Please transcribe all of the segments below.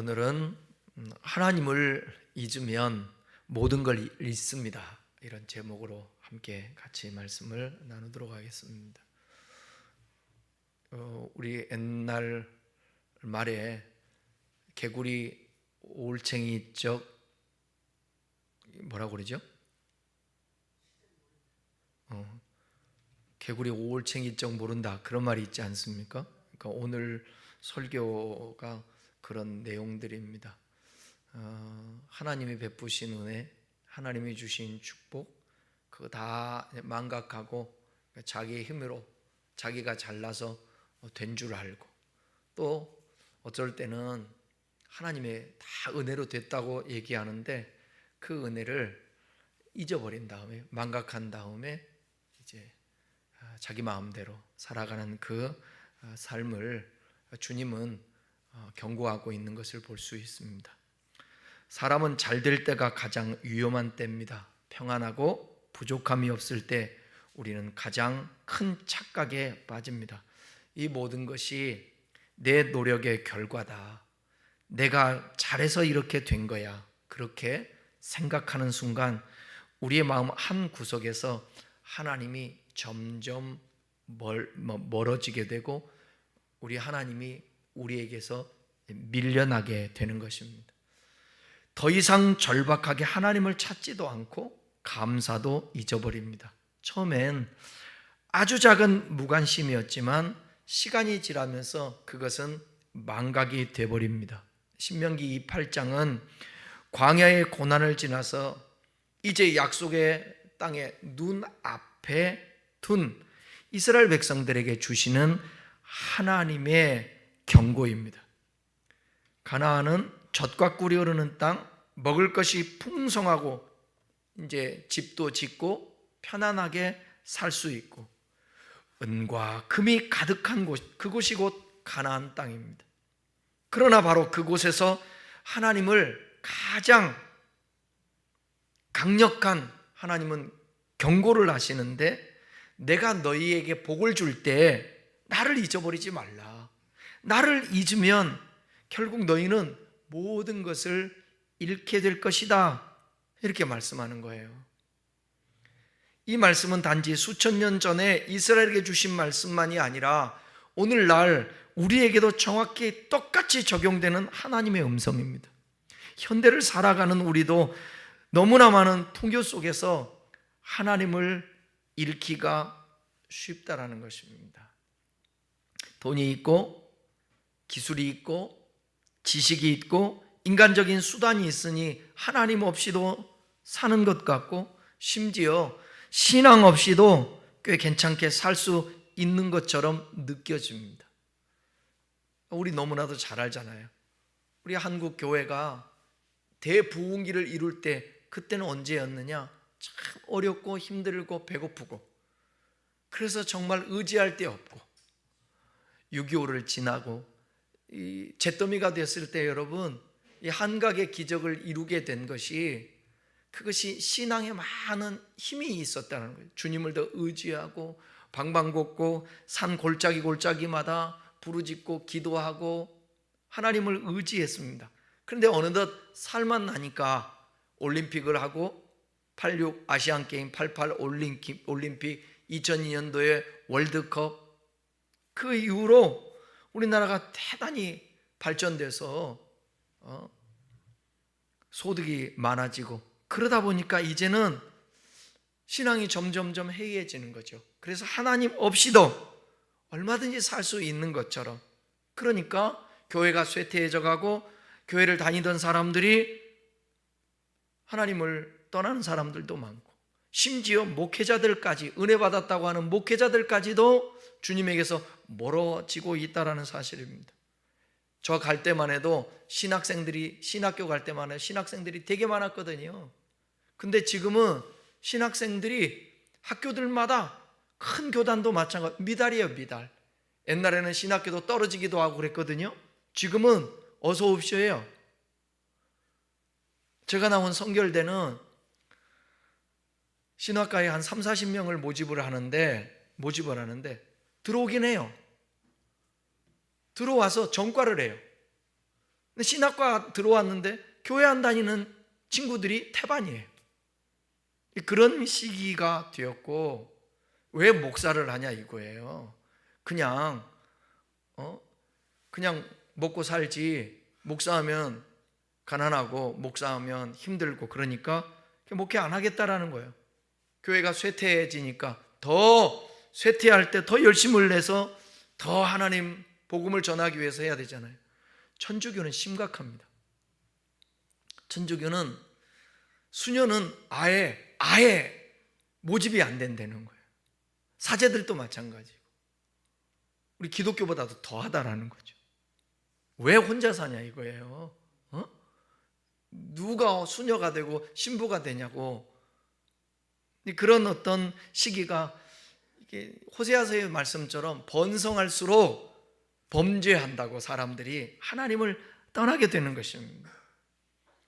오늘은 하나님을 잊으면 모든 걸 잃습니다. 이런 제목으로 함께 같이 말씀을 나누도록 하겠습니다. 우리 옛날 말에 개구리 올챙이적 뭐라고 그러죠? 개구리 올챙이적 모른다, 그런 말이 있지 않습니까? 그러니까 오늘 설교가 그런 내용들입니다. 하나님이 베푸신 은혜, 하나님이 주신 축복, 그거 다 망각하고 자기의 힘으로 자기가 잘나서 된 줄 알고, 또 어쩔 때는 하나님의 다 은혜로 됐다고 얘기하는데 그 은혜를 잊어버린 다음에, 망각한 다음에 이제 자기 마음대로 살아가는 그 삶을 주님은 경고하고 있는 것을 볼 수 있습니다. 사람은 잘 될 때가 가장 위험한 때입니다. 평안하고 부족함이 없을 때 우리는 가장 큰 착각에 빠집니다. 이 모든 것이 내 노력의 결과다, 내가 잘해서 이렇게 된 거야, 그렇게 생각하는 순간 우리의 마음 한 구석에서 하나님이 점점 멀어지게 되고 우리 하나님이 우리에게서 밀려나게 되는 것입니다. 더 이상 절박하게 하나님을 찾지도 않고 감사도 잊어버립니다. 처음엔 아주 작은 무관심이었지만 시간이 지나면서 그것은 망각이 되어버립니다. 신명기 8장은 광야의 고난을 지나서 이제 약속의 땅에 눈앞에 둔 이스라엘 백성들에게 주시는 하나님의 경고입니다. 가나안은 젖과 꿀이 흐르는 땅, 먹을 것이 풍성하고 이제 집도 짓고 편안하게 살 수 있고 은과 금이 가득한 곳, 그곳이 곧 가나안 땅입니다. 그러나 바로 그곳에서 하나님을 가장 강력한 하나님은 경고를 하시는데, 내가 너희에게 복을 줄 때 나를 잊어버리지 말라. 나를 잊으면 결국 너희는 모든 것을 잃게 될 것이다, 이렇게 말씀하는 거예요. 이 말씀은 단지 수천 년 전에 이스라엘에게 주신 말씀만이 아니라 오늘날 우리에게도 정확히 똑같이 적용되는 하나님의 음성입니다. 현대를 살아가는 우리도 너무나 많은 풍요 속에서 하나님을 잃기가 쉽다라는 것입니다. 돈이 있고 기술이 있고 지식이 있고 인간적인 수단이 있으니 하나님 없이도 사는 것 같고, 심지어 신앙 없이도 꽤 괜찮게 살 수 있는 것처럼 느껴집니다. 우리 너무나도 잘 알잖아요. 우리 한국 교회가 대부흥기를 이룰 때 그때는 언제였느냐? 참 어렵고 힘들고 배고프고, 그래서 정말 의지할 데 없고 6.25를 지나고 이 잿더미가 됐을 때 여러분, 이 한각의 기적을 이루게 된 것이, 그것이 신앙에 많은 힘이 있었다는 거예요. 주님을 더 의지하고 방방곡곡 산 골짜기마다 부르짖고 기도하고 하나님을 의지했습니다. 그런데 어느덧 살만 나니까 올림픽을 하고 86 아시안게임, 88 올림픽, 2002년도에 월드컵, 그 이후로 우리나라가 대단히 발전돼서 소득이 많아지고, 그러다 보니까 이제는 신앙이 점점점 해이해지는 거죠. 그래서 하나님 없이도 얼마든지 살 수 있는 것처럼, 그러니까 교회가 쇠퇴해져 가고 교회를 다니던 사람들이 하나님을 떠나는 사람들도 많고, 심지어 목회자들까지, 은혜 받았다고 하는 목회자들까지도 주님에게서 멀어지고 있다는 사실입니다. 저 갈 때만 해도 신학교 갈 때만 해도 신학생들이 되게 많았거든요. 근데 지금은 신학생들이 학교들마다, 큰 교단도 마찬가지, 미달이에요, 미달. 옛날에는 신학교도 떨어지기도 하고 그랬거든요. 지금은 어서 옵쇼예요. 제가 나온 성결대는 신학과에 한 3, 40명을 모집을 하는데 들어오긴 해요. 들어와서 전과를 해요. 근데 신학과 들어왔는데 교회 안 다니는 친구들이 태반이에요. 그런 시기가 되었고, 왜 목사를 하냐 이거예요. 그냥 먹고 살지, 목사하면 가난하고 목사하면 힘들고 그러니까 목회 안 하겠다라는 거예요. 교회가 쇠퇴해지니까 더 쇠퇴할 때 더 열심을 내서 더 하나님 복음을 전하기 위해서 해야 되잖아요. 천주교는 심각합니다. 천주교는 수녀는 아예 모집이 안 된다는 거예요. 사제들도 마찬가지고, 우리 기독교보다도 더하다라는 거죠. 왜 혼자 사냐 이거예요. 누가 수녀가 되고 신부가 되냐고. 그런 어떤 시기가, 이게 호세아서의 말씀처럼 번성할수록 범죄한다고 사람들이 하나님을 떠나게 되는 것입니다.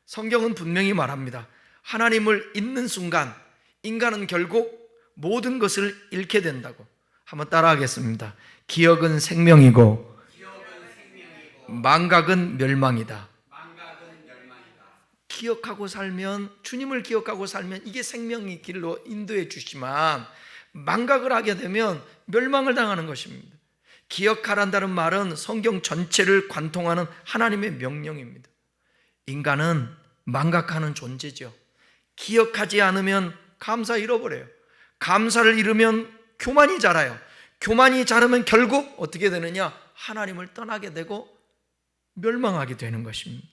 성경은 분명히 말합니다. 하나님을 잊는 순간 인간은 결국 모든 것을 잃게 된다고. 한번 따라하겠습니다. 기억은 생명이고 망각은 멸망이다. 기억하고 살면, 주님을 기억하고 살면 이게 생명의 길로 인도해 주시지만, 망각을 하게 되면 멸망을 당하는 것입니다. 기억하란다는 말은 성경 전체를 관통하는 하나님의 명령입니다. 인간은 망각하는 존재죠. 기억하지 않으면 감사 잃어버려요. 감사를 잃으면 교만이 자라요. 교만이 자라면 결국 어떻게 되느냐? 하나님을 떠나게 되고 멸망하게 되는 것입니다.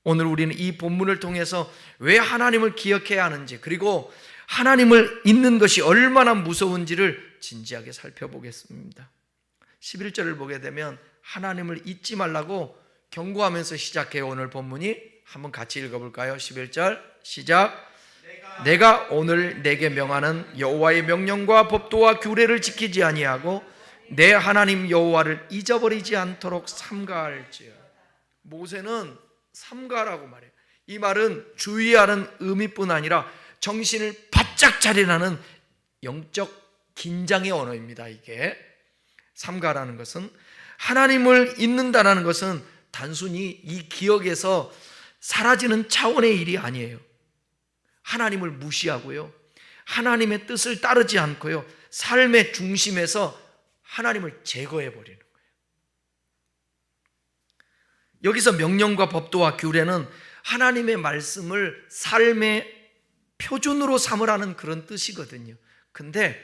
오늘 우리는 이 본문을 통해서 왜 하나님을 기억해야 하는지, 그리고 하나님을 잊는 것이 얼마나 무서운지를 진지하게 살펴보겠습니다. 11절을 보게 되면 하나님을 잊지 말라고 경고하면서 시작해요. 오늘 본문이 한번 같이 읽어볼까요? 11절 시작. 내가 오늘 내게 명하는 여호와의 명령과 법도와 규례를 지키지 아니하고 내 하나님 여호와를 잊어버리지 않도록 삼가할지어다. 모세는 삼가라고 말해요. 이 말은 주의하는 의미뿐 아니라 정신을 바짝 차리라는 영적 긴장의 언어입니다. 이게 삼가라는 것은, 하나님을 잊는다라는 것은 단순히 이 기억에서 사라지는 차원의 일이 아니에요. 하나님을 무시하고요, 하나님의 뜻을 따르지 않고요, 삶의 중심에서 하나님을 제거해 버리는 거예요. 여기서 명령과 법도와 규례는 하나님의 말씀을 삶의 표준으로 삼으라는 그런 뜻이거든요. 근데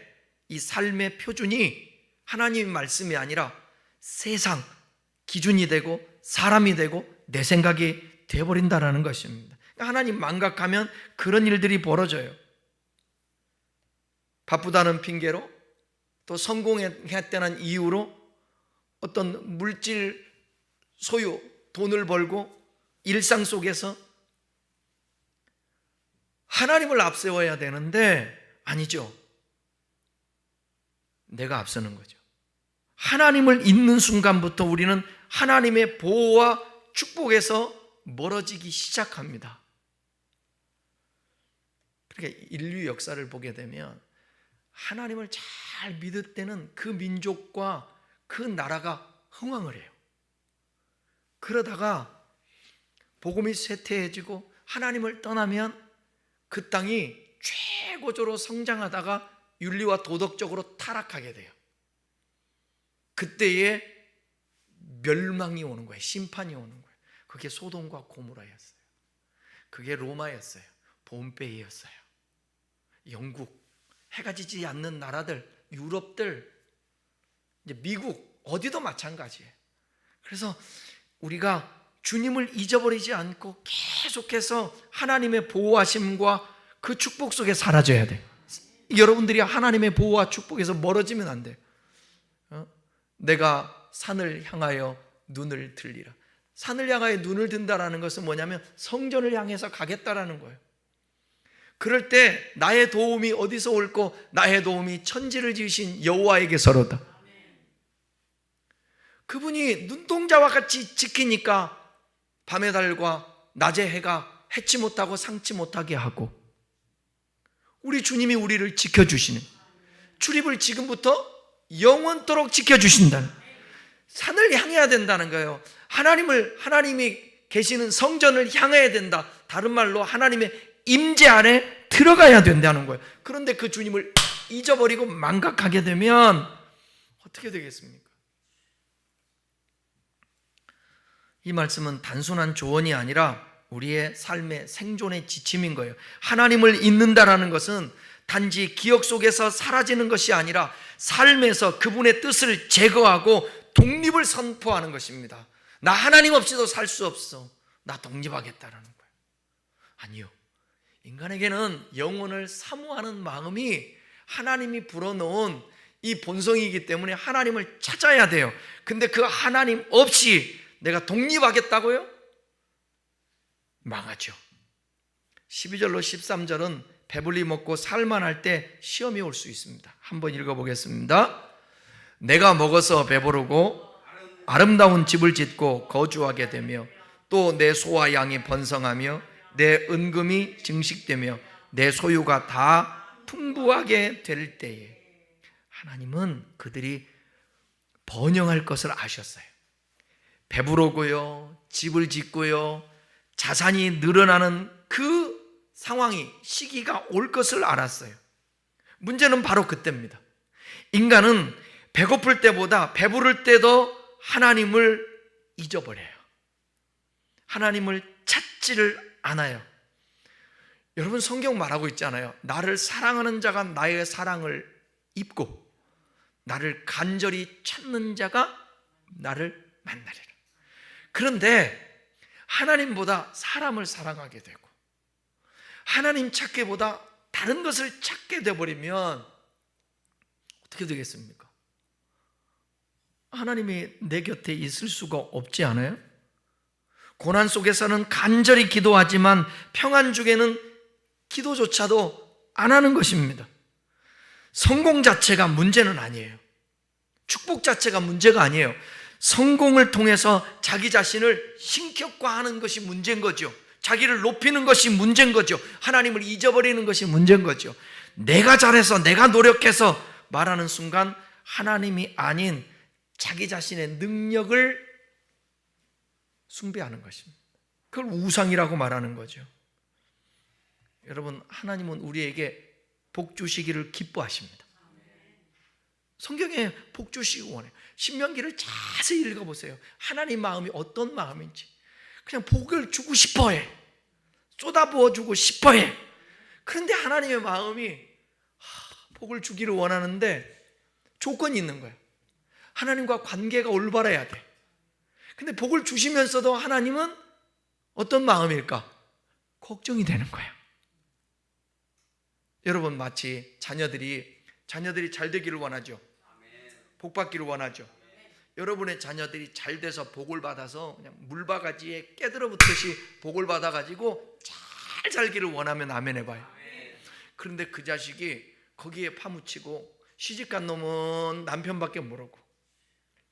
이 삶의 표준이 하나님의 말씀이 아니라 세상 기준이 되고 사람이 되고 내 생각이 되어버린다는 것입니다. 하나님 망각하면 그런 일들이 벌어져요. 바쁘다는 핑계로, 또 성공했다는 이유로 어떤 물질 소유, 돈을 벌고 일상 속에서 하나님을 앞세워야 되는데 아니죠. 내가 앞서는 거죠. 하나님을 잊는 순간부터 우리는 하나님의 보호와 축복에서 멀어지기 시작합니다. 그러니까 인류 역사를 보게 되면 하나님을 잘 믿을 때는 그 민족과 그 나라가 흥왕을 해요. 그러다가 복음이 쇠퇴해지고 하나님을 떠나면 그 땅이 최고조로 성장하다가 윤리와 도덕적으로 타락하게 돼요. 그때에 멸망이 오는 거예요. 심판이 오는 거예요. 그게 소돔과 고모라였어요. 그게 로마였어요. 봄페이였어요. 영국, 해가 지지 않는 나라들, 유럽들, 이제 미국 어디도 마찬가지예요. 그래서 우리가 주님을 잊어버리지 않고 계속해서 하나님의 보호하심과 그 축복 속에 사라져야 돼요. 여러분들이 하나님의 보호와 축복에서 멀어지면 안 돼요. 내가 산을 향하여 눈을 들리라. 산을 향하여 눈을 든다라는 것은 뭐냐면 성전을 향해서 가겠다라는 거예요. 그럴 때 나의 도움이 어디서 올고, 나의 도움이 천지를 지으신 여호와에게서로다. 그분이 눈동자와 같이 지키니까 밤의 달과 낮의 해가 해치 못하고 상치 못하게 하고, 우리 주님이 우리를 지켜주시는, 출입을 지금부터 영원토록 지켜주신다는, 산을 향해야 된다는 거예요. 하나님이 계시는 성전을 향해야 된다. 다른 말로 하나님의 임재 안에 들어가야 된다는 거예요. 그런데 그 주님을 잊어버리고 망각하게 되면 어떻게 되겠습니까? 이 말씀은 단순한 조언이 아니라 우리의 삶의 생존의 지침인 거예요. 하나님을 잊는다라는 것은 단지 기억 속에서 사라지는 것이 아니라 삶에서 그분의 뜻을 제거하고 독립을 선포하는 것입니다. 나 하나님 없이도 살 수 없어. 나 독립하겠다라는 거예요. 아니요. 인간에게는 영혼을 사모하는 마음이 하나님이 불어넣은 이 본성이기 때문에 하나님을 찾아야 돼요. 근데 그 하나님 없이 내가 독립하겠다고요? 망하죠. 12절로 13절은 배불리 먹고 살만할 때 시험이 올 수 있습니다. 한번 읽어보겠습니다. 내가 먹어서 배부르고 아름다운 집을 짓고 거주하게 되며 또 내 소와 양이 번성하며 내 은금이 증식되며 내 소유가 다 풍부하게 될 때에 하나님은 그들이 번영할 것을 아셨어요. 배부르고요, 집을 짓고요, 자산이 늘어나는 그 상황이, 시기가 올 것을 알았어요. 문제는 바로 그때입니다. 인간은 배고플 때보다 배부를 때도 하나님을 잊어버려요. 하나님을 찾지를 않아요. 여러분, 성경 말하고 있잖아요. 나를 사랑하는 자가 나의 사랑을 입고 나를 간절히 찾는 자가 나를 만나리라. 그런데 하나님보다 사람을 사랑하게 되고 하나님 찾기보다 다른 것을 찾게 되어버리면 어떻게 되겠습니까? 하나님이 내 곁에 있을 수가 없지 않아요? 고난 속에서는 간절히 기도하지만 평안 중에는 기도조차도 안 하는 것입니다. 성공 자체가 문제는 아니에요. 축복 자체가 문제가 아니에요. 성공을 통해서 자기 자신을 신격화하는 것이 문제인 거죠. 자기를 높이는 것이 문제인 거죠. 하나님을 잊어버리는 것이 문제인 거죠. 내가 잘해서 내가 노력해서 말하는 순간 하나님이 아닌 자기 자신의 능력을 숭배하는 것입니다. 그걸 우상이라고 말하는 거죠. 여러분, 하나님은 우리에게 복 주시기를 기뻐하십니다. 성경에 복 주시기 원해요. 신명기를 자세히 읽어보세요. 하나님 마음이 어떤 마음인지. 그냥 복을 주고 싶어해. 쏟아부어 주고 싶어해. 그런데 하나님의 마음이 복을 주기를 원하는데 조건이 있는 거예요. 하나님과 관계가 올바라야 돼. 근데 복을 주시면서도 하나님은 어떤 마음일까? 걱정이 되는 거예요. 여러분, 마치 자녀들이 잘 되기를 원하죠. 복 받기를 원하죠. 여러분의 자녀들이 잘 돼서 복을 받아서 그냥 물바가지에 깨들어붙듯이 복을 받아가지고 잘 살기를 원하면 아멘 해봐요. 그런데 그 자식이 거기에 파묻히고 시집간 놈은 남편밖에 모르고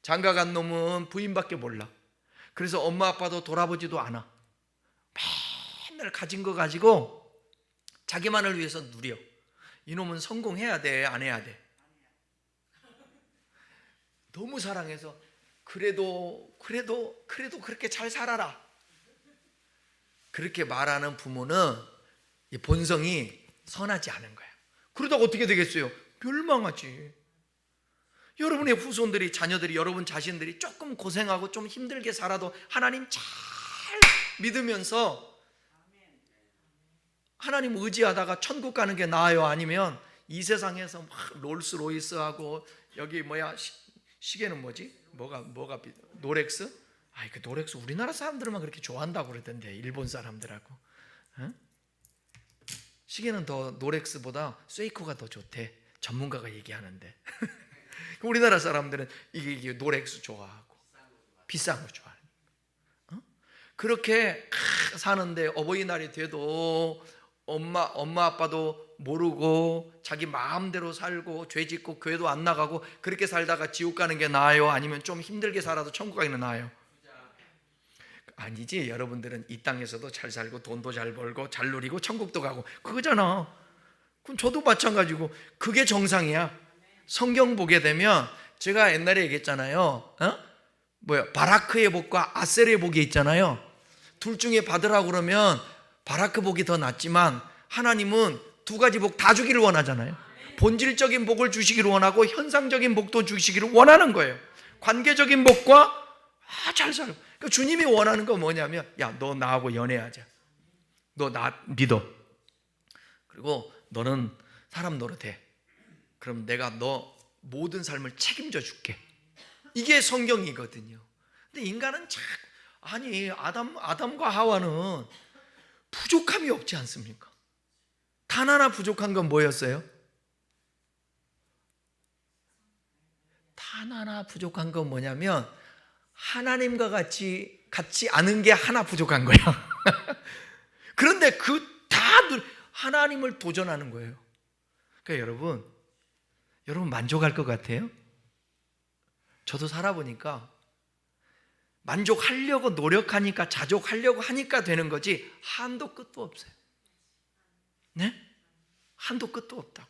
장가간 놈은 부인밖에 몰라. 그래서 엄마 아빠도 돌아보지도 않아. 맨날 가진 거 가지고 자기만을 위해서 누려. 이놈은 성공해야 돼, 안 해야 돼? 너무 사랑해서 그래도 그렇게 잘 살아라. 그렇게 말하는 부모는 본성이 선하지 않은 거야. 그러다가 어떻게 되겠어요? 멸망하지. 여러분의 후손들이, 자녀들이, 여러분 자신들이 조금 고생하고 좀 힘들게 살아도 하나님 잘 믿으면서 하나님 의지하다가 천국 가는 게 나아요? 아니면 이 세상에서 막 롤스로이스하고 여기 시계는 뭐지? 뭐가 노렉스? 그 노렉스 우리나라 사람들만 그렇게 좋아한다고 그러던데, 일본 사람들하고. 어? 시계는 더 노렉스보다 세이코가 더 좋대. 전문가가 얘기하는데. 우리나라 사람들은 이게 노렉스 좋아하고 비싼 거 좋아하는. 그렇게 사는데 어버이날이 돼도 엄마 아빠도 모르고 자기 마음대로 살고 죄 짓고 교회도 안 나가고 그렇게 살다가 지옥 가는 게 나아요? 아니면 좀 힘들게 살아도 천국 가는 게 나아요? 아니지. 여러분들은 이 땅에서도 잘 살고 돈도 잘 벌고 잘 누리고 천국도 가고 그거잖아. 그럼 저도 마찬가지고 그게 정상이야. 성경 보게 되면 제가 옛날에 얘기했잖아요. 바라크의 복과 아셀의 복이 있잖아요. 둘 중에 받으라고 그러면 바라크 복이 더 낫지만 하나님은 두 가지 복 다 주기를 원하잖아요. 본질적인 복을 주시기를 원하고 현상적인 복도 주시기를 원하는 거예요. 관계적인 복과 잘 살고. 그러니까 주님이 원하는 건 뭐냐면, 야, 너 나하고 연애하자. 너 나 믿어. 그리고 너는 사람 노릇해. 그럼 내가 너 모든 삶을 책임져 줄게. 이게 성경이거든요. 근데 인간은 참, 아니, 아담과 하와는 부족함이 없지 않습니까? 단 하나 부족한 건 뭐였어요? 단 하나 부족한 건 뭐냐면 하나님과 같이 않은 게 하나 부족한 거예요. 그런데 하나님을 도전하는 거예요. 그러니까 여러분 만족할 것 같아요? 저도 살아보니까 만족하려고 노력하니까, 자족하려고 하니까 되는 거지 한도 끝도 없어요. 네? 한도 끝도 없다고.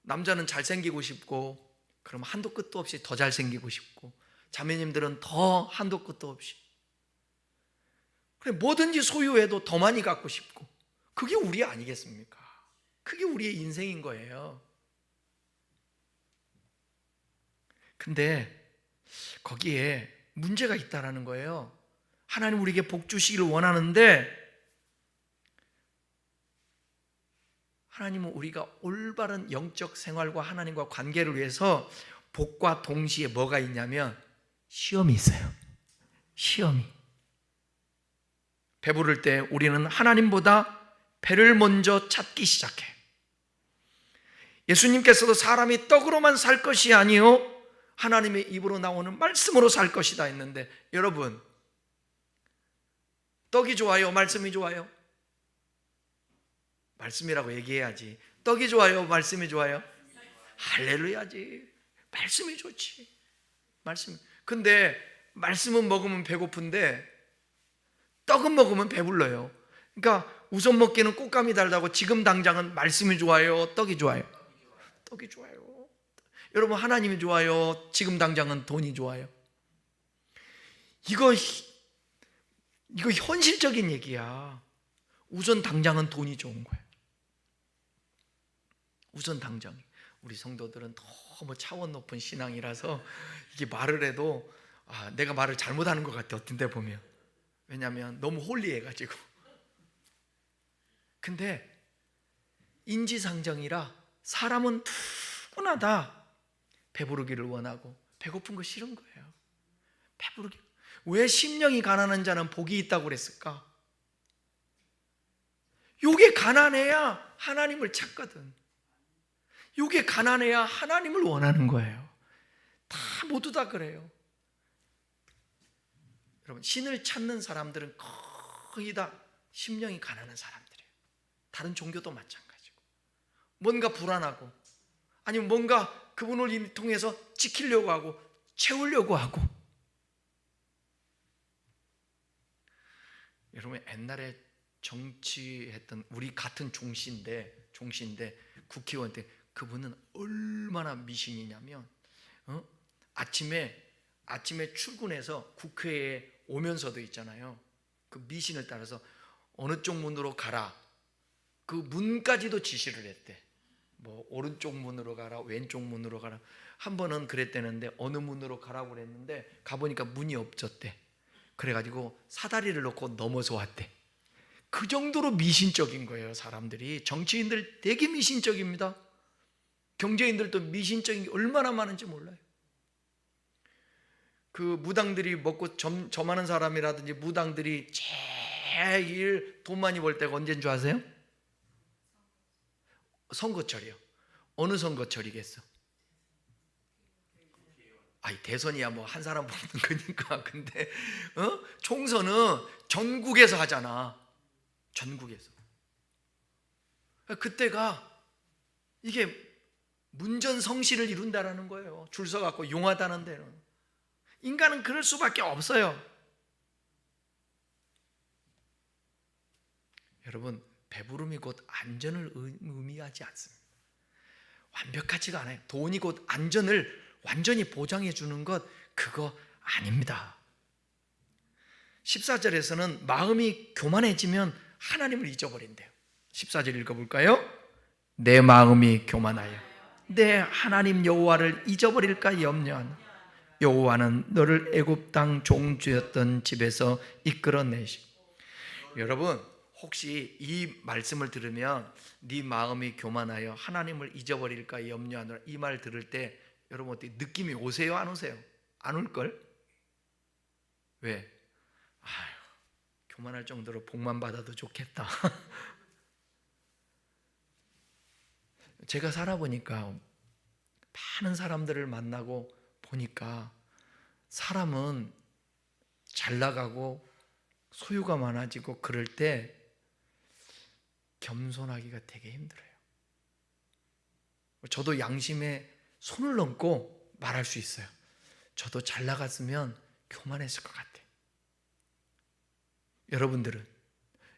남자는 잘생기고 싶고, 그럼 한도 끝도 없이 더 잘생기고 싶고, 자매님들은 더 한도 끝도 없이, 그래, 뭐든지 소유해도 더 많이 갖고 싶고, 그게 우리 아니겠습니까? 그게 우리의 인생인 거예요. 근데 거기에 문제가 있다라는 거예요. 하나님 우리에게 복 주시기를 원하는데, 하나님은 우리가 올바른 영적 생활과 하나님과 관계를 위해서 복과 동시에 뭐가 있냐면 시험이 있어요. 시험이. 배부를 때 우리는 하나님보다 배를 먼저 찾기 시작해. 예수님께서도 사람이 떡으로만 살 것이 아니요 하나님의 입으로 나오는 말씀으로 살 것이다 했는데, 여러분, 떡이 좋아요? 말씀이 좋아요? 말씀이라고 얘기해야지. 떡이 좋아요? 말씀이 좋아요? 할렐루야지. 말씀이 좋지. 말씀. 근데 말씀은 먹으면 배고픈데 떡은 먹으면 배불러요. 그러니까 우선 먹기는 꽃감이 달다고 지금 당장은 말씀이 좋아요? 떡이 좋아요? 떡이 좋아요. 여러분, 하나님이 좋아요? 지금 당장은 돈이 좋아요? 이거 현실적인 얘기야. 우선 당장은 돈이 좋은 거예요. 우선 당장. 우리 성도들은 너무 차원 높은 신앙이라서 이게 말을 해도 내가 말을 잘못하는 것 같아, 어떤 데 보면. 왜냐하면 너무 홀리해가지고. 근데 인지상정이라 사람은 누구나 다 배부르기를 원하고 배고픈 거 싫은 거예요. 배부르기. 왜 심령이 가난한 자는 복이 있다고 그랬을까? 요게 가난해야 하나님을 찾거든. 요게 가난해야 하나님을 원하는 거예요. 모두 다 그래요. 여러분, 신을 찾는 사람들은 거의 다 심령이 가난한 사람들이에요. 다른 종교도 마찬가지고. 뭔가 불안하고, 아니면 뭔가 그분을 통해서 지키려고 하고 채우려고 하고. 여러분, 옛날에 정치했던 우리 같은 종씨인데 국회의원 때 그분은 얼마나 미신이냐면 아침에 출근해서 국회에 오면서도 있잖아요. 그 미신을 따라서 어느 쪽 문으로 가라, 그 문까지도 지시를 했대. 뭐 오른쪽 문으로 가라, 왼쪽 문으로 가라. 한 번은 그랬대는데 어느 문으로 가라고 그랬는데 가보니까 문이 없었대. 그래가지고 사다리를 놓고 넘어서 왔대. 그 정도로 미신적인 거예요. 사람들이. 정치인들 되게 미신적입니다. 경제인들도 미신적인 게 얼마나 많은지 몰라요. 그 무당들이 먹고 점하는 사람이라든지 무당들이 제일 돈 많이 벌 때가 언제인 줄 아세요? 선거철이요. 어느 선거철이겠어? 대선이야 뭐 한 사람 뽑는 거니까. 근데 총선은 전국에서 하잖아. 전국에서. 그때가 이게 문전성시를 이룬다라는 거예요. 줄 서갖고 용하다는 데는. 인간은 그럴 수밖에 없어요. 여러분, 배부름이 곧 안전을 의미하지 않습니다. 완벽하지가 않아요. 돈이 곧 안전을 완전히 보장해 주는 것, 그거 아닙니다. 14절에서는 마음이 교만해지면 하나님을 잊어버린대요. 14절 읽어볼까요? 내 마음이 교만하여 내 하나님 여호와를 잊어버릴까 염려하노. 여호와는 너를 애굽 땅 종주였던 집에서 이끌어내시고. 여러분, 혹시 이 말씀을 들으면 네 마음이 교만하여 하나님을 잊어버릴까 염려하노라, 이 말 들을 때 여러분 어떻게 느낌이 오세요? 안 오세요? 안 올걸? 왜? 아유, 교만할 정도로 복만 받아도 좋겠다. 제가 살아보니까 많은 사람들을 만나고 보니까 사람은 잘 나가고 소유가 많아지고 그럴 때 겸손하기가 되게 힘들어요. 저도 양심에 손을 얹고 말할 수 있어요. 저도 잘 나갔으면 교만했을 것 같아요.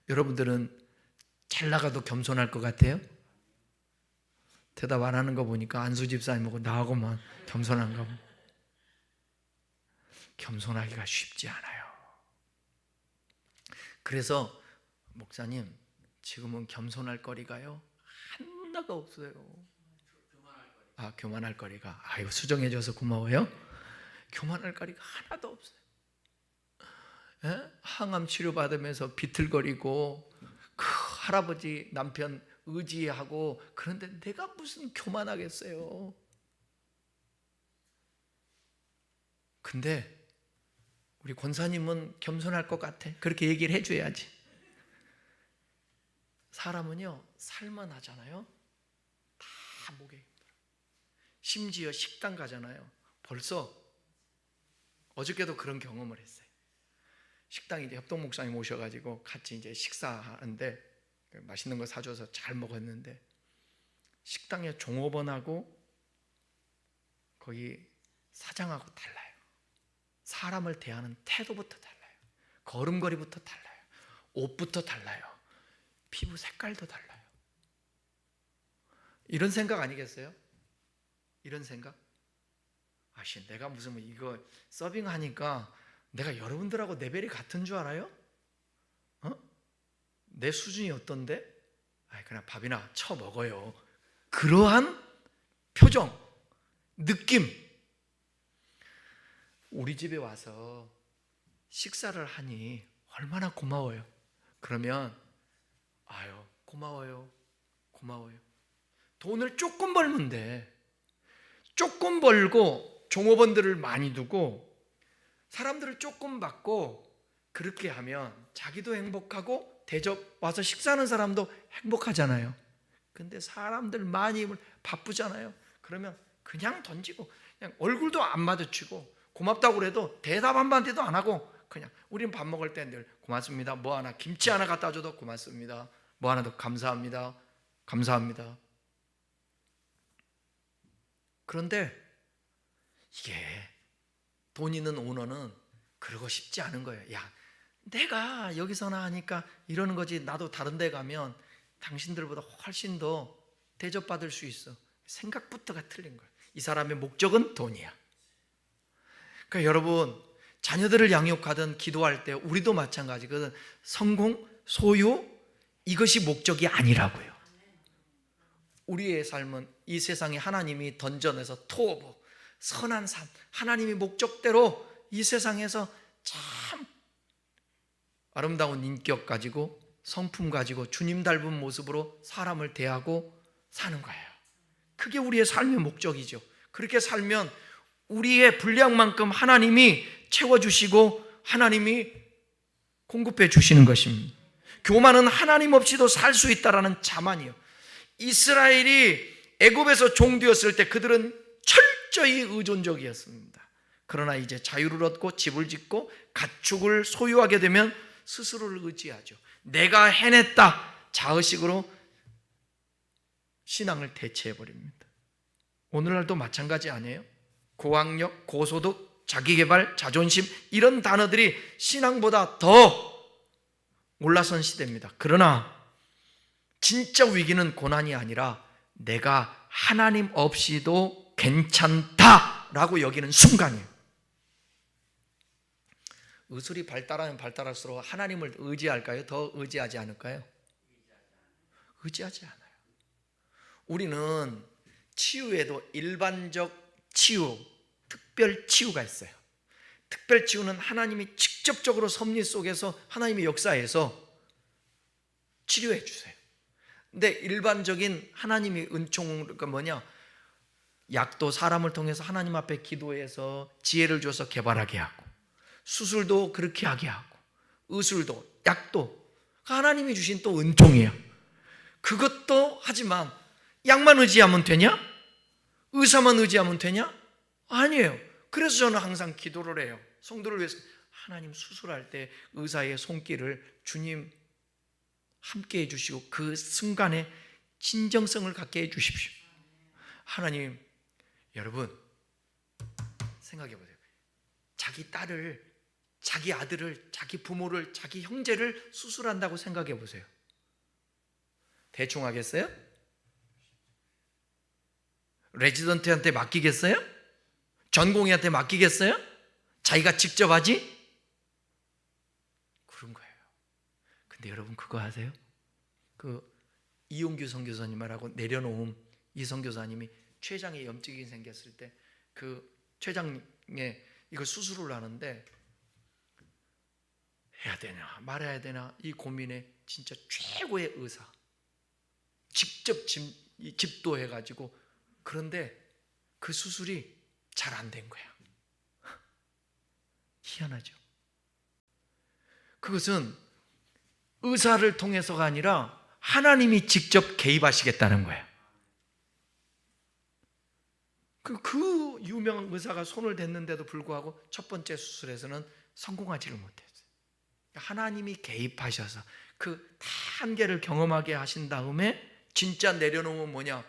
여러분들은 잘 나가도 겸손할 것 같아요? 대답 안 하는 거 보니까 안수 집사님하고 나하고만 겸손한가 봐. 겸손하기가 쉽지 않아요. 그래서 목사님, 지금은 겸손할 거리가요 하나가 없어요. 교만할 거리가. 아유, 수정해줘서 고마워요. 교만할 거리가 하나도 없어요. 항암 치료 받으면서 비틀거리고 그 할아버지 남편 의지하고, 그런데 내가 무슨 교만하겠어요. 근데 우리 권사님은 겸손할 것 같아. 그렇게 얘기를 해줘야지. 사람은요, 살만하잖아요. 다 목에 힘들어. 심지어 식당 가잖아요. 벌써 어저께도 그런 경험을 했어요. 식당에 이제 협동 목사님 오셔가지고 같이 이제 식사하는데 맛있는 거 사줘서 잘 먹었는데, 식당의 종업원하고 거기 사장하고 달라요. 사람을 대하는 태도부터 달라요. 걸음걸이부터 달라요. 옷부터 달라요. 피부 색깔도 달라요. 이런 생각 아니겠어요? 이런 생각? 내가 무슨 이거 서빙하니까 내가 여러분들하고 레벨이 같은 줄 알아요? 내 수준이 어떤데? 그냥 밥이나 쳐 먹어요. 그러한 표정, 느낌. 우리 집에 와서 식사를 하니 얼마나 고마워요. 그러면 고마워요. 돈을 조금 벌면 돼. 조금 벌고 종업원들을 많이 두고 사람들을 조금 받고, 그렇게 하면 자기도 행복하고 대접 와서 식사하는 사람도 행복하잖아요. 근데 사람들 많이 바쁘잖아요. 그러면 그냥 던지고 그냥 얼굴도 안 마주치고 고맙다고 그래도 대답 한마디도 안 하고, 그냥 우리는 밥 먹을 때 늘 고맙습니다. 뭐 하나 김치 하나 갖다 줘도 고맙습니다. 뭐 하나 더 감사합니다. 그런데 이게 돈 있는 오너는 그러고 싶지 않은 거예요. 내가 여기서나 하니까 이러는 거지, 나도 다른 데 가면 당신들보다 훨씬 더 대접받을 수 있어. 생각부터가 틀린 거예요. 이 사람의 목적은 돈이야. 그러니까 여러분, 자녀들을 양육하든 기도할 때 우리도 마찬가지거든. 성공, 소유, 이것이 목적이 아니라고요. 우리의 삶은 이 세상에 하나님이 던져내서 토어보, 선한 삶, 하나님이 목적대로 이 세상에서 참 아름다운 인격 가지고 성품 가지고 주님 닮은 모습으로 사람을 대하고 사는 거예요. 그게 우리의 삶의 목적이죠. 그렇게 살면 우리의 분량만큼 하나님이 채워주시고 하나님이 공급해 주시는 것입니다. 교만은 하나님 없이도 살 수 있다라는 자만이요. 이스라엘이 애굽에서 종되었을 때 그들은 철저히 의존적이었습니다. 그러나 이제 자유를 얻고 집을 짓고 가축을 소유하게 되면 스스로를 의지하죠. 내가 해냈다, 자의식으로 신앙을 대체해버립니다. 오늘날도 마찬가지 아니에요? 고학력, 고소득, 자기개발, 자존심, 이런 단어들이 신앙보다 더 올라선 시대입니다. 그러나 진짜 위기는 고난이 아니라 내가 하나님 없이도 괜찮다라고 여기는 순간이에요. 의술이 발달하면 발달할수록 하나님을 의지할까요? 더 의지하지 않을까요? 의지하지 않아요. 우리는 치유에도 일반적 치유, 특별 치유가 있어요. 특별 치유는 하나님이 직접적으로 섭리 속에서 하나님의 역사에서 치료해 주세요. 근데 일반적인 하나님의 은총은 뭐냐? 약도 사람을 통해서 하나님 앞에 기도해서 지혜를 줘서 개발하게 하고, 수술도 그렇게 하게 하고, 의술도 약도 하나님이 주신 또 은총이에요. 그것도 하지만 약만 의지하면 되냐? 의사만 의지하면 되냐? 아니에요. 그래서 저는 항상 기도를 해요. 성도를 위해서. 하나님, 수술할 때 의사의 손길을 주님 함께 해주시고 그 순간에 진정성을 갖게 해주십시오. 하나님, 여러분 생각해 보세요. 자기 딸을, 자기 아들을, 자기 부모를, 자기 형제를 수술한다고 생각해 보세요. 대충 하겠어요? 레지던트한테 맡기겠어요? 전공의한테 맡기겠어요? 자기가 직접 하지? 그런 거예요. 근데 여러분 그거 아세요? 그 이용규 선교사님하고 내려놓은 이 선교사님이 췌장에 염증이 생겼을 때 그 췌장에 이거 수술을 하는데 해야 되나 말아야 되나 이 고민에 진짜 최고의 의사 직접 집도해가지고, 그런데 그 수술이 잘 안 된 거야. 희한하죠. 그것은 의사를 통해서가 아니라 하나님이 직접 개입하시겠다는 거예요. 그 유명한 의사가 손을 댔는데도 불구하고 첫 번째 수술에서는 성공하지를 못했어요. 하나님이 개입하셔서 그 한계를 경험하게 하신 다음에 진짜 내려놓으면 뭐냐?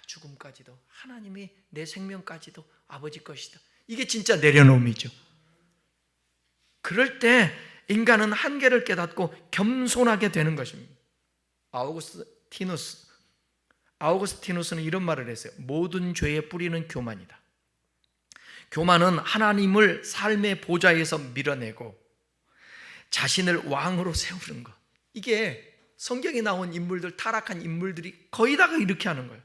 죽음까지도 하나님이 내 생명까지도 아버지 것이다. 이게 진짜 내려놓음이죠. 그럴 때 인간은 한계를 깨닫고 겸손하게 되는 것입니다. 아우구스티누스는 이런 말을 했어요. 모든 죄의 뿌리는 교만이다. 교만은 하나님을 삶의 보좌에서 밀어내고 자신을 왕으로 세우는 것. 이게 성경에 나온 인물들, 타락한 인물들이 거의 다 이렇게 하는 거예요.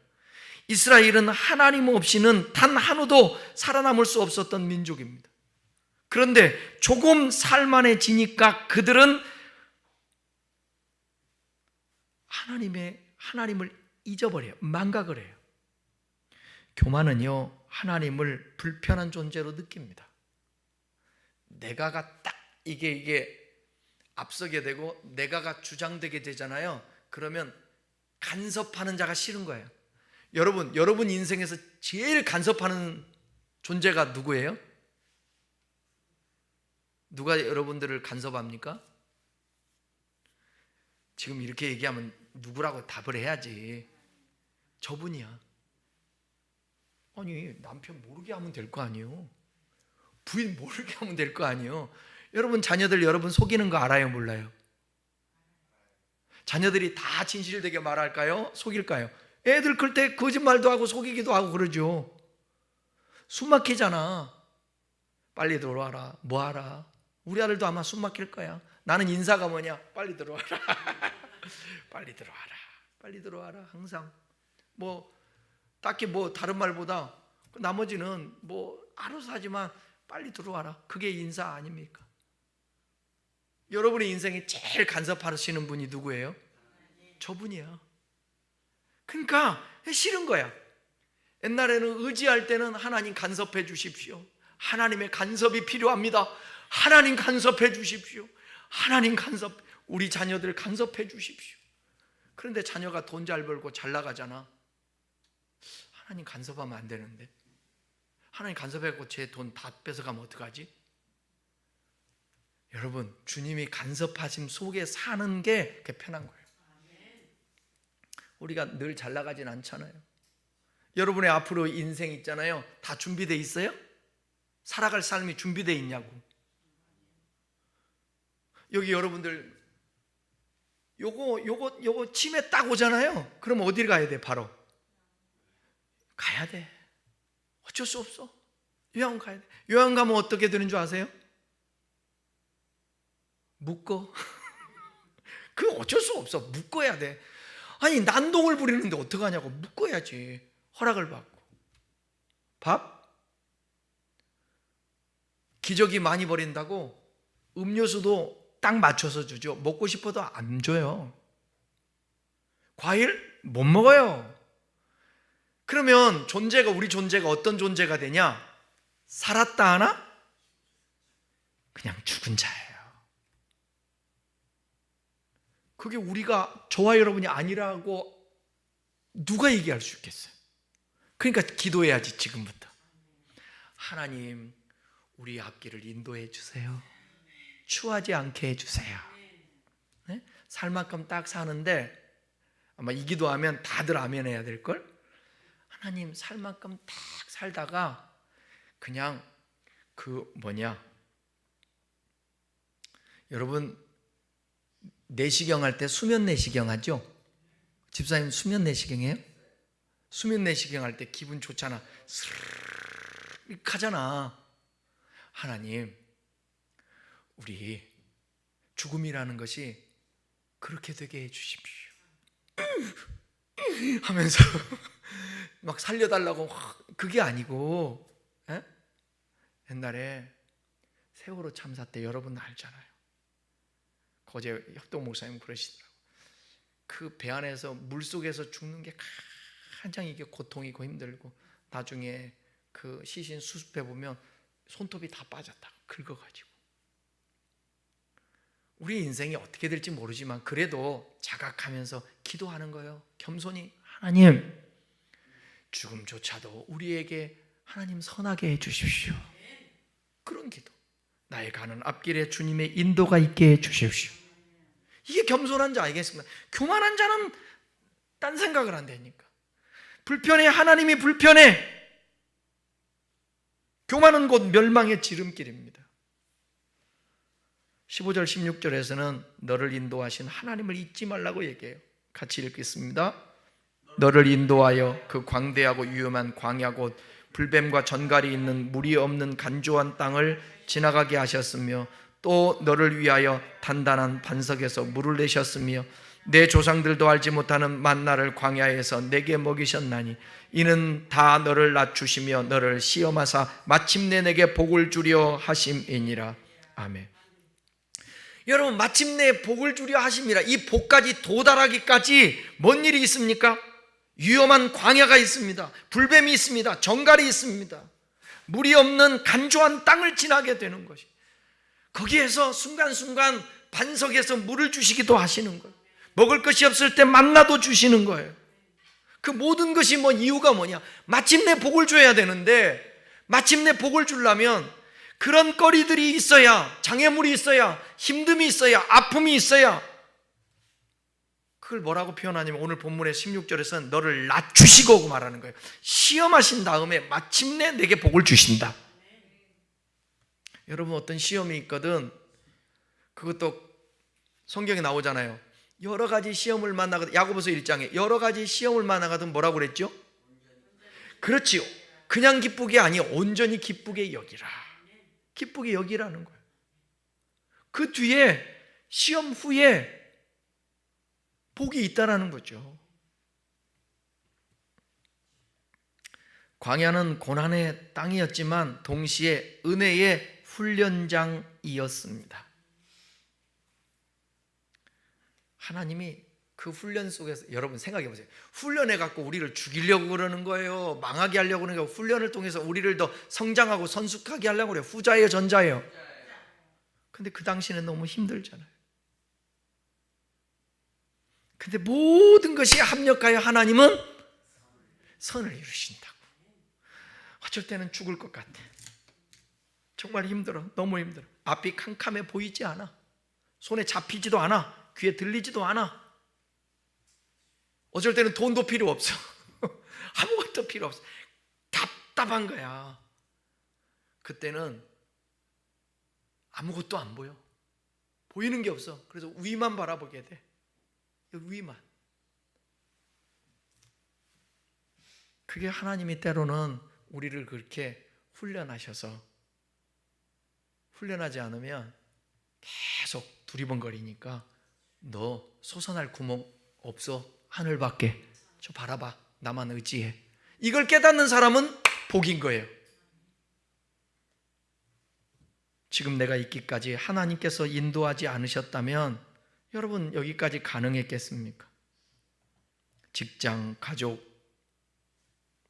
이스라엘은 하나님 없이는 단 한우도 살아남을 수 없었던 민족입니다. 그런데 조금 살만해지니까 그들은 하나님을 잊어버려요. 망각을 해요. 교만은요, 하나님을 불편한 존재로 느낍니다. 내가가 딱 이게 앞서게 되고 내가가 주장되게 되잖아요. 그러면 간섭하는 자가 싫은 거예요. 여러분 인생에서 제일 간섭하는 존재가 누구예요? 누가 여러분들을 간섭합니까? 지금 이렇게 얘기하면 누구라고 답을 해야지. 저분이야. 아니, 남편 모르게 하면 될 거 아니에요. 부인 모르게 하면 될 거 아니에요. 여러분 자녀들 여러분 속이는 거 알아요, 몰라요? 자녀들이 다 진실되게 말할까요? 속일까요? 애들 클 때 거짓말도 하고 속이기도 하고 그러죠. 숨 막히잖아. 빨리 들어와라. 뭐하라. 우리 아들도 아마 숨 막힐 거야. 나는 인사가 뭐냐? 빨리 들어와라. 빨리 들어와라. 빨리 들어와라. 항상 딱히 다른 말보다 나머지는 알아서 하지만 빨리 들어와라. 그게 인사 아닙니까? 여러분의 인생에 제일 간섭하시는 분이 누구예요? 저분이야. 그러니까 싫은 거야. 옛날에는 의지할 때는 하나님 간섭해 주십시오. 하나님의 간섭이 필요합니다. 하나님 간섭해 주십시오. 하나님 간섭, 우리 자녀들 간섭해 주십시오. 그런데 자녀가 돈 잘 벌고 잘 나가잖아. 하나님 간섭하면 안 되는데. 하나님 간섭하고 제 돈 다 뺏어가면 어떡하지? 여러분, 주님이 간섭하심 속에 사는 게 편한 거예요. 우리가 늘 잘 나가진 않잖아요. 여러분의 앞으로 인생 있잖아요. 다 준비되어 있어요? 살아갈 삶이 준비되어 있냐고. 여기 여러분들 요거 치매 딱 오잖아요. 그럼 어디를 가야 돼? 바로 가야 돼. 어쩔 수 없어. 요양 가야 돼. 요양 가면 어떻게 되는 줄 아세요? 묶어. 그 어쩔 수 없어. 묶어야 돼. 아니 난동을 부리는데 어떡하냐고. 묶어야지. 허락을 받고. 밥? 기저귀 많이 버린다고 음료수도 딱 맞춰서 주죠. 먹고 싶어도 안 줘요. 과일? 못 먹어요. 그러면 우리 존재가 어떤 존재가 되냐? 살았다 하나? 그냥 죽은 자예요. 그게 우리가, 저와 여러분이 아니라고 누가 얘기할 수 있겠어요? 그러니까 기도해야지. 지금부터 하나님, 우리 앞길을 인도해 주세요. 추하지 않게 해주세요. 네? 살 만큼 딱 사는데 아마 이 기도하면 다들 아멘 해야 될걸? 하나님, 살 만큼 딱 살다가 그냥 여러분 내시경 할 때 수면 내시경 하죠? 집사님 수면 내시경해요? 수면 내시경 할 때 기분 좋잖아. 스르르 하잖아. 하나님, 우리 죽음이라는 것이 그렇게 되게 해주십시오 하면서 막 살려달라고. 그게 아니고, 옛날에 세월호 참사 때 여러분 알잖아요. 거제 협동 목사님 그러시더라고요. 그 배 안에서 물속에서 죽는 게 가장 이게 고통이고 힘들고, 나중에 그 시신 수습해 보면 손톱이 다 빠졌다고, 긁어가지고. 우리 인생이 어떻게 될지 모르지만 그래도 자각하면서 기도하는 거예요. 겸손히, 하나님, 죽음조차도 우리에게 하나님 선하게 해주십시오. 그런 기도. 나의 가는 앞길에 주님의 인도가 있게 해주십시오. 이게 겸손한 자 아니겠습니까? 교만한 자는 딴 생각을 한다니까. 불편해. 하나님이 불편해. 교만은 곧 멸망의 지름길입니다. 15절 16절에서는 너를 인도하신 하나님을 잊지 말라고 얘기해요. 같이 읽겠습니다. 너를 인도하여 그 광대하고 위험한 광야 곧 불뱀과 전갈이 있는 물이 없는 간조한 땅을 지나가게 하셨으며, 또 너를 위하여 단단한 반석에서 물을 내셨으며, 내 조상들도 알지 못하는 만나를 광야에서 내게 먹이셨나니 이는 다 너를 낮추시며 너를 시험하사 마침내 내게 복을 주려 하심이니라. 아멘. 여러분, 마침내 복을 주려 하심이라. 이 복까지 도달하기까지 뭔 일이 있습니까? 위험한 광야가 있습니다. 불뱀이 있습니다. 정갈이 있습니다. 물이 없는 간조한 땅을 지나게 되는 것이, 거기에서 순간순간 반석에서 물을 주시기도 하시는 거예요. 먹을 것이 없을 때 만나도 주시는 거예요. 그 모든 것이 이유가 뭐냐? 마침내 복을 줘야 되는데, 마침내 복을 주려면 그런 거리들이 있어야, 장애물이 있어야, 힘듦이 있어야, 아픔이 있어야. 그걸 뭐라고 표현하냐면 오늘 본문의 16절에서는 너를 낮추시고 말하는 거예요. 시험하신 다음에 마침내 내게 복을 주신다. 여러분, 어떤 시험이 있거든. 그것도 성경에 나오잖아요. 여러 가지 시험을 만나거든. 야고보서 1장에 여러 가지 시험을 만나거든 뭐라고 그랬죠? 그렇지요. 그냥 기쁘게 아니요, 온전히 기쁘게 여기라. 기쁘게 여기라는 거예요. 그 뒤에 시험 후에 복이 있다라는 거죠. 광야는 고난의 땅이었지만 동시에 은혜의 훈련장이었습니다. 하나님이 그 훈련 속에서, 여러분 생각해 보세요. 훈련해 갖고 우리를 죽이려고 그러는 거예요? 망하게 하려고 그러는 거예요? 훈련을 통해서 우리를 더 성장하고 성숙하게 하려고 그래요? 후자예요, 전자예요? 근데 그 당시는 너무 힘들잖아요. 근데 모든 것이 합력하여 하나님은 선을 이루신다고. 어쩔 때는 죽을 것 같아. 정말 힘들어. 너무 힘들어. 앞이 캄캄해 보이지 않아. 손에 잡히지도 않아. 귀에 들리지도 않아. 어쩔 때는 돈도 필요 없어. 아무것도 필요 없어. 답답한 거야. 그때는 아무것도 안 보여. 보이는 게 없어. 그래서 위만 바라보게 돼. 위만. 그게 하나님이 때로는 우리를 그렇게 훈련하셔서, 훈련하지 않으면 계속 두리번거리니까 너 솟아날 구멍 없어. 하늘밖에. 저 바라봐. 나만 의지해. 이걸 깨닫는 사람은 복인 거예요. 지금 내가 있기까지 하나님께서 인도하지 않으셨다면 여러분 여기까지 가능했겠습니까? 직장, 가족,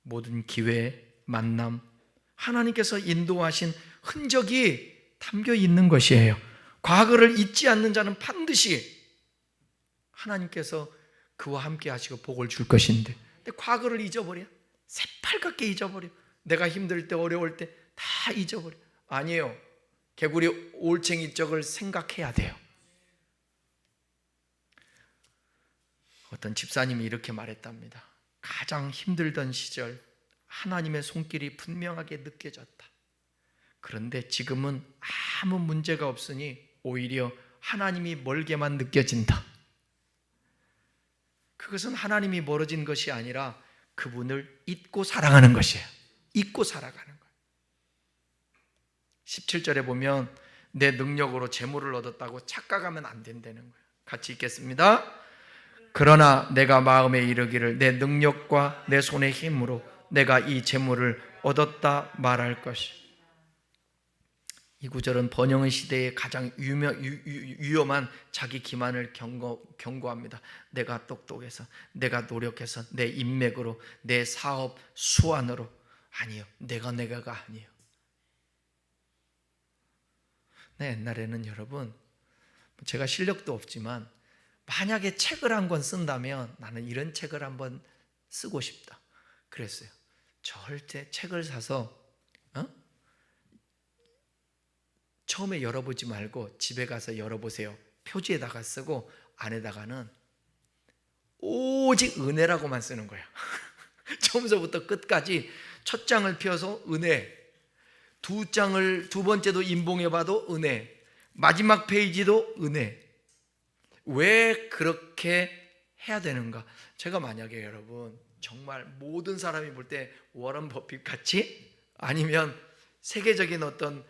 모든 기회, 만남, 하나님께서 인도하신 흔적이 담겨 있는 것이에요. 과거를 잊지 않는 자는 반드시 하나님께서 그와 함께 하시고 복을 줄 것인데, 근데 과거를 잊어버려. 새빨갛게 잊어버려. 내가 힘들 때, 어려울 때 다 잊어버려. 아니에요. 개구리 올챙이 쪽을 생각해야 돼요. 어떤 집사님이 이렇게 말했답니다. 가장 힘들던 시절 하나님의 손길이 분명하게 느껴졌다. 그런데 지금은 아무 문제가 없으니 오히려 하나님이 멀게만 느껴진다. 그것은 하나님이 멀어진 것이 아니라 그분을 잊고 살아가는 것이에요. 잊고 살아가는 거예요. 17절에 보면 내 능력으로 재물을 얻었다고 착각하면 안 된다는 거예요. 같이 읽겠습니다. 그러나 내가 마음에 이르기를 내 능력과 내 손의 힘으로 내가 이 재물을 얻었다 말할 것이. 이 구절은 번영의 시대에 가장 위험한 자기 기만을 경고합니다. 내가 똑똑해서, 내가 노력해서, 내 인맥으로, 내 사업 수완으로. 아니요, 내가가 아니에요. 네, 옛날에는 여러분, 제가 실력도 없지만 만약에 책을 한 권 쓴다면 나는 이런 책을 한번 쓰고 싶다 그랬어요. 절대 책을 사서 처음에 열어보지 말고 집에 가서 열어보세요. 표지에다가 쓰고 안에다가는 오직 은혜라고만 쓰는 거예요. 처음서부터 끝까지 첫 장을 펴서 은혜, 두 번째도 인봉해봐도 은혜, 마지막 페이지도 은혜. 왜 그렇게 해야 되는가? 제가 만약에 여러분 정말 모든 사람이 볼 때 워런 버핏 같이, 아니면 세계적인 어떤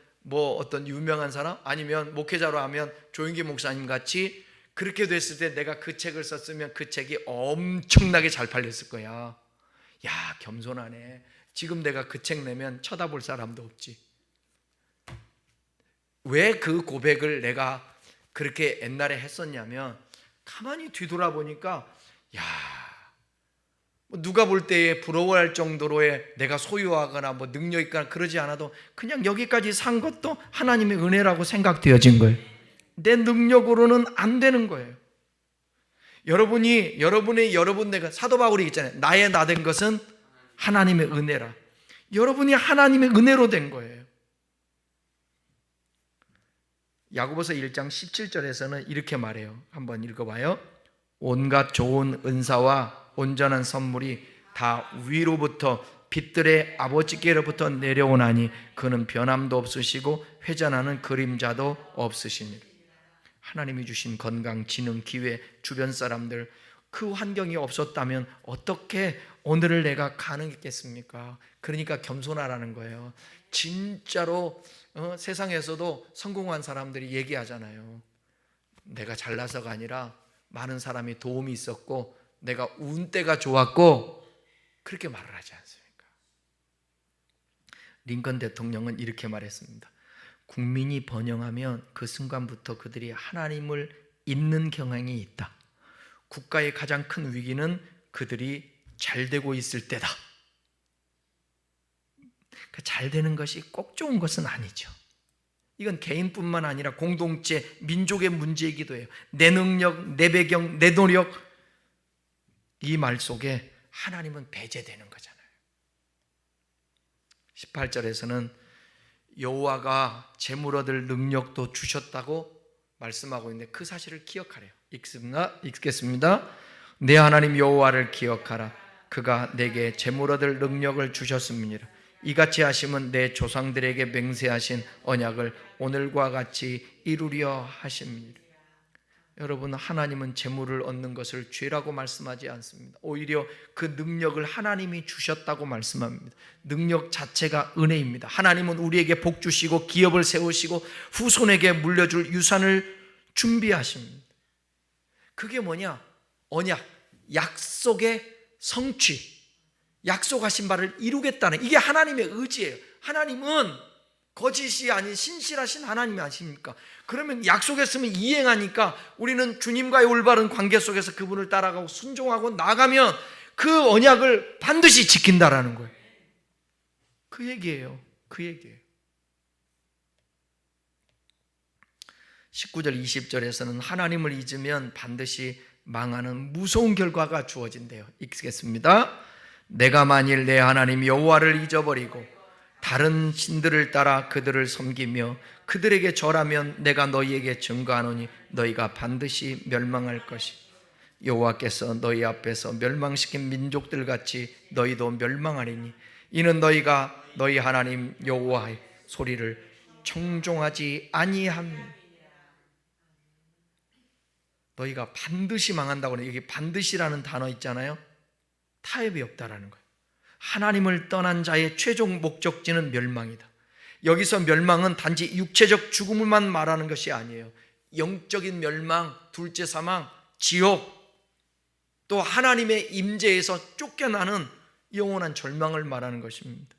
유명한 사람, 아니면 목회자로 하면 조용기 목사님 같이 그렇게 됐을 때 내가 그 책을 썼으면 그 책이 엄청나게 잘 팔렸을 거야. 야, 겸손하네. 지금 내가 그 책 내면 쳐다볼 사람도 없지. 왜 그 고백을 내가 그렇게 옛날에 했었냐면, 가만히 뒤돌아보니까 누가 볼 때에 부러워할 정도로의 내가 소유하거나 능력 있거나 그러지 않아도 그냥 여기까지 산 것도 하나님의 은혜라고 생각되어진 거예요. 내 능력으로는 안 되는 거예요. 여러분 내가 사도 바울이 있잖아요. 나의 나 된 것은 하나님의 은혜라. 여러분이 하나님의 은혜로 된 거예요. 야고보서 1장 17절에서는 이렇게 말해요. 한번 읽어봐요. 온갖 좋은 은사와 온전한 선물이 다 위로부터 빛들의 아버지께로부터 내려오나니 그는 변함도 없으시고 회전하는 그림자도 없으시니라. 하나님이 주신 건강, 지능, 기회, 주변 사람들, 그 환경이 없었다면 어떻게 오늘을 내가 가능했겠습니까? 그러니까 겸손하라는 거예요. 진짜로 세상에서도 성공한 사람들이 얘기하잖아요. 내가 잘나서가 아니라 많은 사람이 도움이 있었고 내가 운때가 좋았고, 그렇게 말을 하지 않습니까? 링컨 대통령은 이렇게 말했습니다. 국민이 번영하면 그 순간부터 그들이 하나님을 잊는 경향이 있다. 국가의 가장 큰 위기는 그들이 잘 되고 있을 때다. 잘 되는 것이 꼭 좋은 것은 아니죠. 이건 개인뿐만 아니라 공동체, 민족의 문제이기도 해요. 내 능력, 내 배경, 내 노력, 이 말 속에 하나님은 배제되는 거잖아요. 18절에서는 여호와가 재물 얻을 능력도 주셨다고 말씀하고 있는데 그 사실을 기억하래요. 읽겠습니다. 내 하나님 여호와를 기억하라. 그가 내게 재물 얻을 능력을 주셨음이니라. 이같이 하심은 내 조상들에게 맹세하신 언약을 오늘과 같이 이루려 하심이니라. 여러분, 하나님은 재물을 얻는 것을 죄라고 말씀하지 않습니다. 오히려 그 능력을 하나님이 주셨다고 말씀합니다. 능력 자체가 은혜입니다. 하나님은 우리에게 복 주시고 기업을 세우시고 후손에게 물려줄 유산을 준비하십니다. 그게 뭐냐? 언약, 약속의 성취, 약속하신 바를 이루겠다는, 이게 하나님의 의지예요. 하나님은 거짓이 아닌 신실하신 하나님이 아십니까? 그러면 약속했으면 이행하니까 우리는 주님과의 올바른 관계 속에서 그분을 따라가고 순종하고 나가면 그 언약을 반드시 지킨다라는 거예요. 그 얘기예요. 그 얘기예요. 19절 20절에서는 하나님을 잊으면 반드시 망하는 무서운 결과가 주어진대요. 읽겠습니다. 내가 만일 내 하나님 여호와를 잊어버리고 다른 신들을 따라 그들을 섬기며 그들에게 절하면 내가 너희에게 증거하노니 너희가 반드시 멸망할 것이. 여호와께서 너희 앞에서 멸망시킨 민족들 같이 너희도 멸망하리니 이는 너희가 너희 하나님 여호와의 소리를 청종하지 아니함. 너희가 반드시 망한다고 하는, 여기 반드시라는 단어 있잖아요. 타협이 없다라는 거예요. 하나님을 떠난 자의 최종 목적지는 멸망이다. 여기서 멸망은 단지 육체적 죽음만 말하는 것이 아니에요. 영적인 멸망, 둘째 사망, 지옥, 또 하나님의 임재에서 쫓겨나는 영원한 절망을 말하는 것입니다.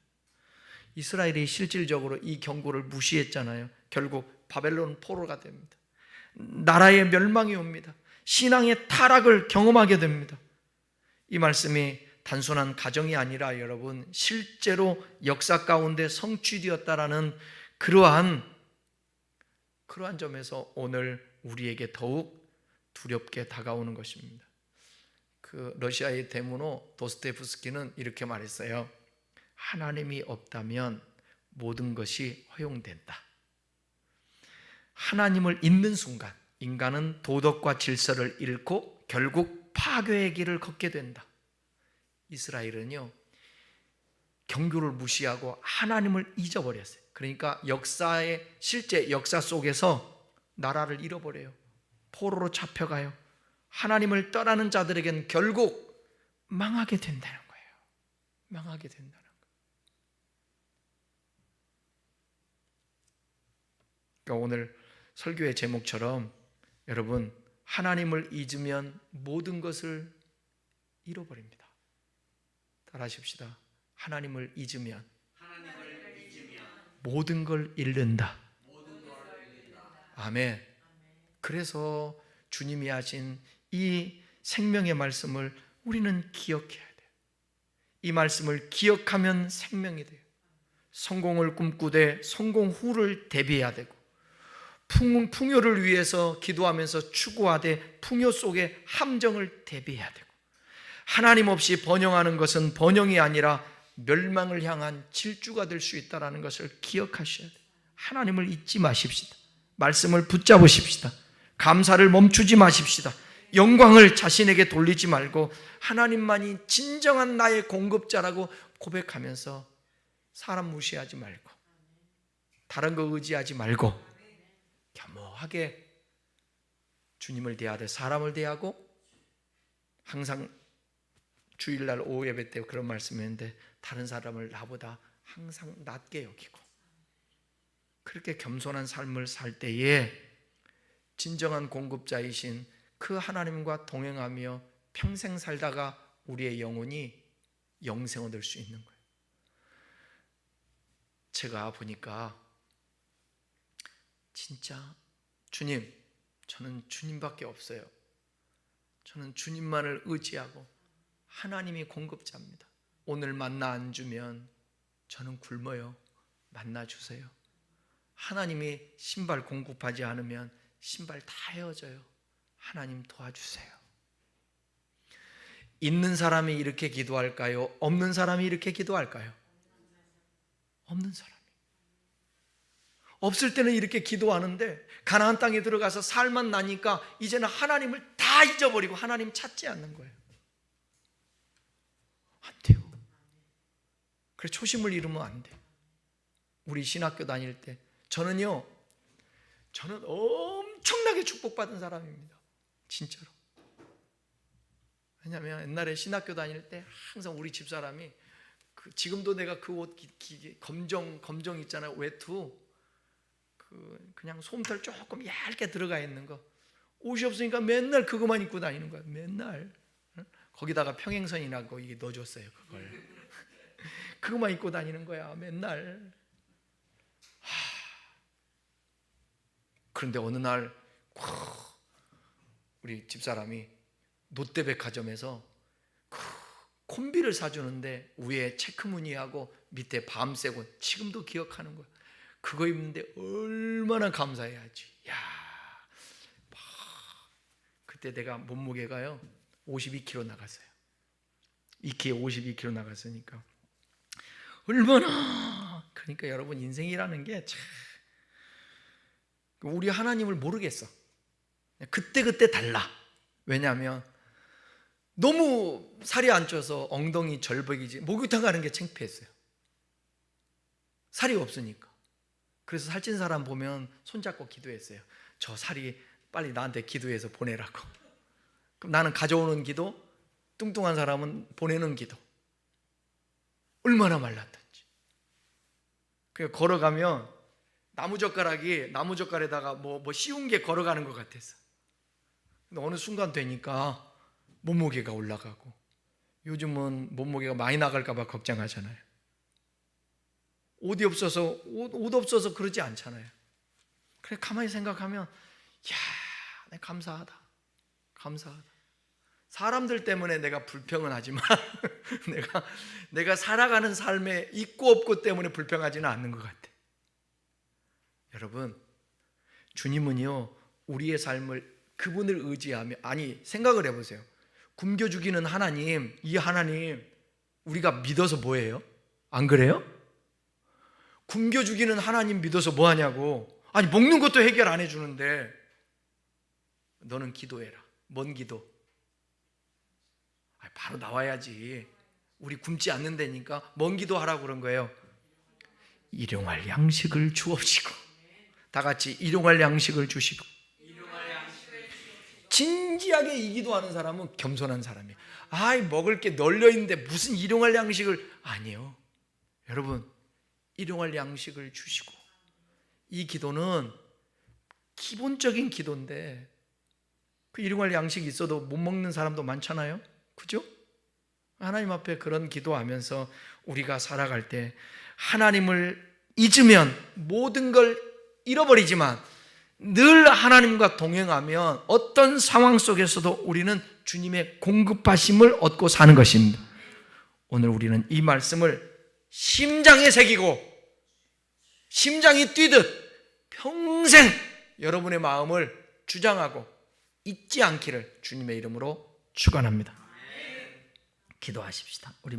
이스라엘이 실질적으로 이 경고를 무시했잖아요. 결국 바벨론 포로가 됩니다. 나라의 멸망이 옵니다. 신앙의 타락을 경험하게 됩니다. 이 말씀이 단순한 가정이 아니라 여러분 실제로 역사 가운데 성취되었다라는 그러한 점에서 오늘 우리에게 더욱 두렵게 다가오는 것입니다. 그 러시아의 대문호 도스토옙스키는 이렇게 말했어요. 하나님이 없다면 모든 것이 허용된다. 하나님을 잊는 순간 인간은 도덕과 질서를 잃고 결국 파괴의 길을 걷게 된다. 이스라엘은요, 경고를 무시하고 하나님을 잊어버렸어요. 그러니까 실제 역사 속에서 나라를 잃어버려요. 포로로 잡혀가요. 하나님을 떠나는 자들에게는 결국 망하게 된다는 거예요. 망하게 된다는 거예요. 그러니까 오늘 설교의 제목처럼 여러분, 하나님을 잊으면 모든 것을 잃어버립니다. 따라하십시다. 하나님을 잊으면 모든 걸 잃는다. 아멘. 그래서 주님이 하신 이 생명의 말씀을 우리는 기억해야 돼요. 이 말씀을 기억하면 생명이 돼요. 성공을 꿈꾸되 성공 후를 대비해야 되고, 풍요를 위해서 기도하면서 추구하되 풍요 속에 함정을 대비해야 되고, 하나님 없이 번영하는 것은 번영이 아니라 멸망을 향한 질주가 될 수 있다는 것을 기억하셔야 돼요. 하나님을 잊지 마십시다. 말씀을 붙잡으십시다. 감사를 멈추지 마십시다. 영광을 자신에게 돌리지 말고 하나님만이 진정한 나의 공급자라고 고백하면서 사람 무시하지 말고 다른 거 의지하지 말고 겸허하게 주님을 대하되 사람을 대하고, 항상 주일날 오후 예배 때 그런 말씀했는데 다른 사람을 나보다 항상 낮게 여기고, 그렇게 겸손한 삶을 살 때에 진정한 공급자이신 그 하나님과 동행하며 평생 살다가 우리의 영혼이 영생 얻을 수 있는 거예요. 제가 보니까 진짜 주님, 저는 주님밖에 없어요. 저는 주님만을 의지하고 하나님이 공급자입니다. 오늘 만나 안 주면 저는 굶어요. 만나 주세요. 하나님이 신발 공급하지 않으면 신발 다 헤어져요. 하나님 도와주세요. 있는 사람이 이렇게 기도할까요? 없는 사람이 이렇게 기도할까요? 없는 사람이. 없을 때는 이렇게 기도하는데 가나안 땅에 들어가서 살만 나니까 이제는 하나님을 다 잊어버리고 하나님 찾지 않는 거예요. 안 돼요. 그래서 초심을 잃으면 안 돼요. 우리 신학교 다닐 때 저는 엄청나게 축복받은 사람입니다. 진짜로. 왜냐하면 옛날에 신학교 다닐 때 항상 우리 집사람이 지금도 내가 그 옷 검정 있잖아요. 외투 그냥 솜털 조금 얇게 들어가 있는 거, 옷이 없으니까 맨날 그것만 입고 다니는 거야. 맨날. 거기다가 평행선이라고 이게 넣어줬어요. 그걸 그것만 입고 다니는 거야. 맨날. 그런데 어느 날 우리 집사람이 롯데백화점에서 콤비를 사주는데 위에 체크무늬하고 밑에 밤새고, 지금도 기억하는 거야. 그거 입는데 얼마나 감사해야지. 야, 그때 내가 몸무게가요 52kg 나갔어요. 2kg 52kg 나갔으니까 얼마나. 그러니까 여러분, 인생이라는 게 참, 우리 하나님을 모르겠어. 그때 달라. 왜냐하면 너무 살이 안 쪄서 엉덩이 절벽이지 목욕탕 가는 게 창피했어요. 살이 없으니까. 그래서 살찐 사람 보면 손잡고 기도했어요. 저 살이 빨리 나한테 기도해서 보내라고. 그럼 나는 가져오는 기도, 뚱뚱한 사람은 보내는 기도. 얼마나 말랐던지. 그냥 걸어가면 나무젓가락에다가 뭐 씌운 게 걸어가는 것 같았어. 근데 어느 순간 되니까 몸무게가 올라가고, 요즘은 몸무게가 많이 나갈까 봐 걱정하잖아요. 옷 없어서 그러지 않잖아요. 그래 가만히 생각하면, 야, 내가 감사하다. 사람들 때문에 내가 불평은 하지만 내가 살아가는 삶에 있고 없고 때문에 불평하지는 않는 것 같아. 여러분, 주님은요 우리의 삶을 그분을 의지하며, 생각을 해보세요. 굶겨 죽이는 하나님, 이 하나님 우리가 믿어서 뭐예요? 안 그래요? 굶겨 죽이는 하나님 믿어서 뭐 하냐고. 먹는 것도 해결 안 해주는데 너는 기도해라. 뭔 기도? 바로 나와야지. 우리 굶지 않는다니까 뭔 기도하라고 그런 거예요? 일용할 양식을 주옵시고. 다 같이 일용할 양식을 주시고. 진지하게 이 기도하는 사람은 겸손한 사람이에요. 먹을 게 널려 있는데 무슨 일용할 양식을. 아니요. 여러분, 일용할 양식을 주시고. 이 기도는 기본적인 기도인데, 그 일용할 양식이 있어도 못 먹는 사람도 많잖아요. 그죠? 하나님 앞에 그런 기도하면서 우리가 살아갈 때 하나님을 잊으면 모든 걸 잃어버리지만, 늘 하나님과 동행하면 어떤 상황 속에서도 우리는 주님의 공급하심을 얻고 사는 것입니다. 오늘 우리는 이 말씀을 심장에 새기고 심장이 뛰듯 평생 여러분의 마음을 주장하고 잊지 않기를 주님의 이름으로 축원합니다. 기도하십시다. 우리